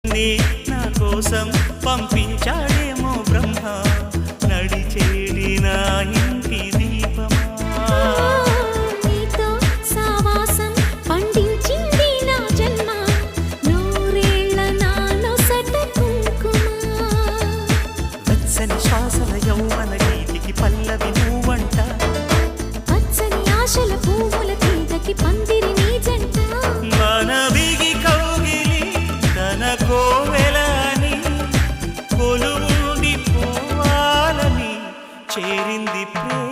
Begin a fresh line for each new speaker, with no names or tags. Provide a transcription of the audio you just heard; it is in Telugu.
నా కోసం పంపించాడేమో బ్రహ్మ నడిచేడి నా ఇంటి దీపమా
నీతో సావాసం పండించింది నా జన్మ నూరేళ్ల నానొసట కుంకుమ
వెచ్చని శ్వాసల యౌవన గీతికి పల్లవి నువ్వంట
పచ్చని ఆశల పువ్వుల తీగకి పందిరి నీ జంట
మనవిగి కౌగిలి తన కోవెలని కొలువుండి పోవాలని చేరింది ప్రేమ